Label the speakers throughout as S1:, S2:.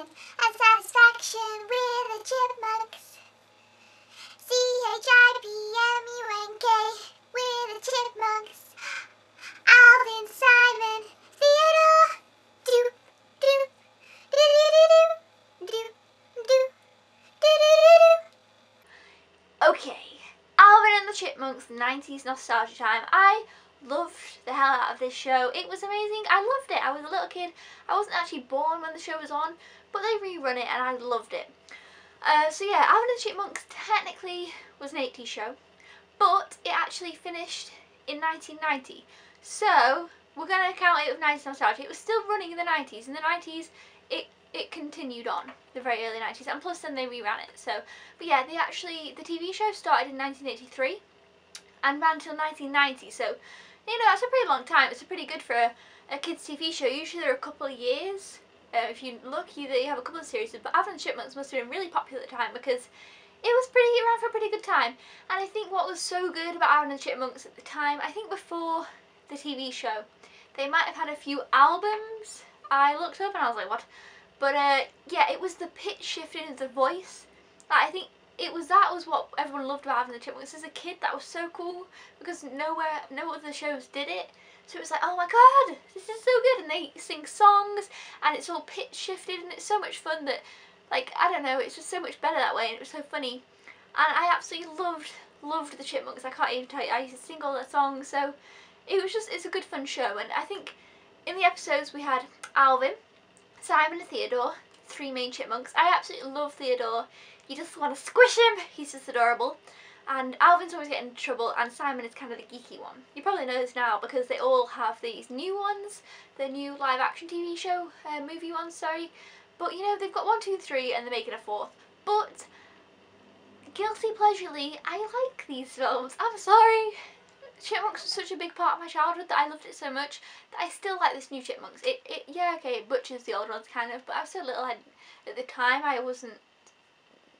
S1: passion and satisfaction with the Chipmunks. Chipmunk with the Chipmunks. Alvin, Simon, Theodore. Do do do do do do do do.
S2: Okay, Alvin and the Chipmunks, 90s nostalgia time. I loved the hell out of this show. It was amazing. I loved it. I was a little kid. I wasn't actually born when the show was on, but they rerun it and I loved it. So yeah, Alvin and the Chipmunks technically was an 80s show, but it actually finished in 1990. So we're going to count it with 90s nostalgia. It was still running in the 90s. In the 90s, it continued on, the very early 90s, and plus then they reran it. So, but yeah, the TV show started in 1983 and ran till 1990. So, you know, that's a pretty long time. It's pretty good for a kids TV show. Usually they're a couple of years. If you look, you have a couple of series, but Alvin and the Chipmunks must have been really popular at the time because it ran for a pretty good time. And I think what was so good about Alvin and the Chipmunks at the time, I think before the TV show, they might have had a few albums. I looked up and I was like, what? But yeah, it was the pitch shifting of the voice. I think that was what everyone loved about Alvin and the Chipmunks. As a kid, that was so cool because no other shows did it. So it was like, oh my god, this is so good, and they sing songs, and it's all pitch shifted, and it's so much fun that, like, I don't know, it's just so much better that way, and it was so funny. And I absolutely loved the Chipmunks. I can't even tell you, I used to sing all their songs, so it's a good fun show. And I think in the episodes we had Alvin, Simon and Theodore, 3 main chipmunks. I absolutely love Theodore. You just want to squish him, he's just adorable. And Alvin's always getting into trouble, and Simon is kind of the geeky one. You probably know this now because they all have these new ones, the new live action TV show, movie ones, sorry. But you know, they've got 1, 2, 3 and they're making a 4th. But, guilty pleasurely, I like these films. I'm sorry. Chipmunks was such a big part of my childhood that I loved it so much that I still like this new Chipmunks. Yeah, okay, it butchers the old ones kind of, but I was so little, at the time I wasn't,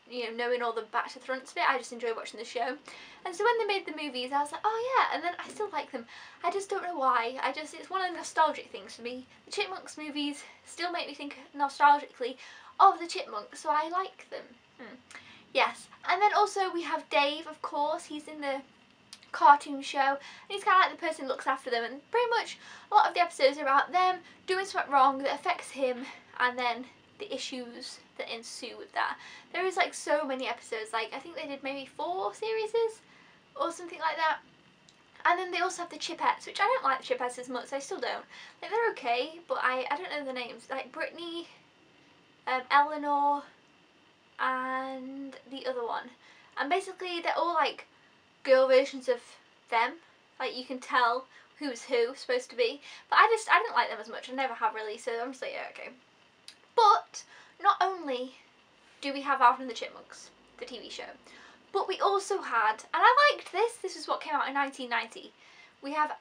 S2: you know, knowing all the back to fronts of it. I just enjoyed watching the show. And so when they made the movies, I was like, oh yeah, and then I still like them. I just don't know why. It's one of the nostalgic things for me. The Chipmunks movies still make me think nostalgically of the Chipmunks, so I like them. Yes, and then also we have Dave, of course. He's in the cartoon show, and he's kind of like the person who looks after them, and pretty much a lot of the episodes are about them doing something wrong that affects him, and then the issues that ensue with that. There is like so many episodes, like I think they did maybe 4 series or something like that. And then they also have the Chipettes, which I don't like the Chipettes as much, I still don't. Like, they're okay, but I don't know the names. Like Brittany, Eleanor, and the other one. And basically they're all like girl versions of them. Like you can tell who's who supposed to be. But I didn't like them as much. I never have really, so I'm just like, yeah, okay. But not only do we have Alvin and the Chipmunks, the TV show, but we also had, and I liked this is what came out in 1990, we have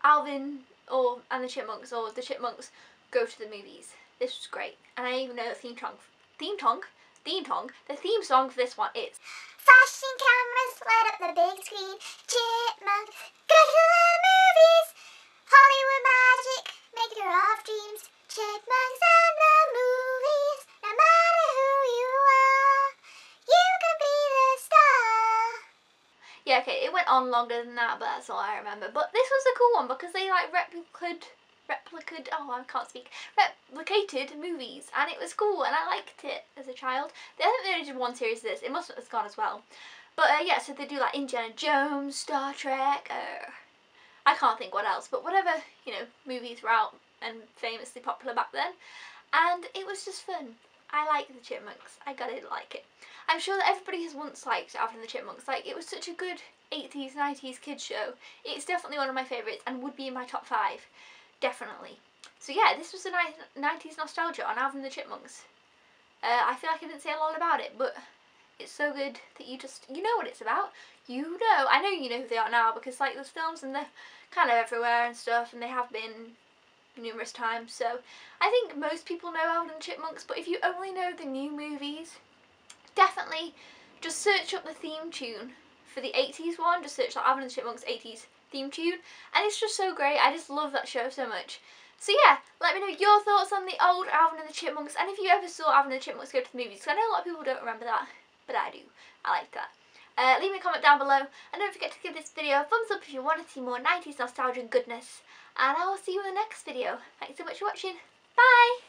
S2: Alvin and the Chipmunks, or the Chipmunks go to the movies. This was great, and I even know the theme song for this one is
S1: Flashing cameras light up the big screen. Chipmunks go to the movies. Hollywood magic, maker of dreams. Chipmunks and the movies. No matter who you are, you can be the star.
S2: Yeah, okay, it went on longer than that, but that's all I remember. But this was a cool one because they like replicated movies, and it was cool, and I liked it as a child. I think they only did 1 series of this. It must have gone as well. But yeah, so they do like Indiana Jones, Star Trek, I can't think what else, but whatever, you know, movies were out and famously popular back then. And it was just fun. I like the Chipmunks. I gotta like it. I'm sure that everybody has once liked Alvin and the Chipmunks. Like, it was such a good 80s, 90s kids show. It's definitely one of my favourites and would be in my top 5. Definitely. So yeah, this was a 90s nostalgia on Alvin and the Chipmunks. I feel like I didn't say a lot about it, but it's so good that you know what it's about. You know. I know you know who they are now because like there's films and they're kind of everywhere and stuff, and they have been numerous times. So I think most people know Alvin and the Chipmunks, but if you only know the new movies, definitely just search up the theme tune for the 80s one. Just search like Alvin and the Chipmunks 80s theme tune, and it's just so great. I just love that show so much. So yeah, let me know your thoughts on the old Alvin and the Chipmunks, and if you ever saw Alvin and the Chipmunks go to the movies, because I know a lot of people don't remember that, but I do. I like that. Leave me a comment down below, and don't forget to give this video a thumbs up if you want to see more 90s nostalgia and goodness. And I will see you in the next video. Thanks so much for watching. Bye!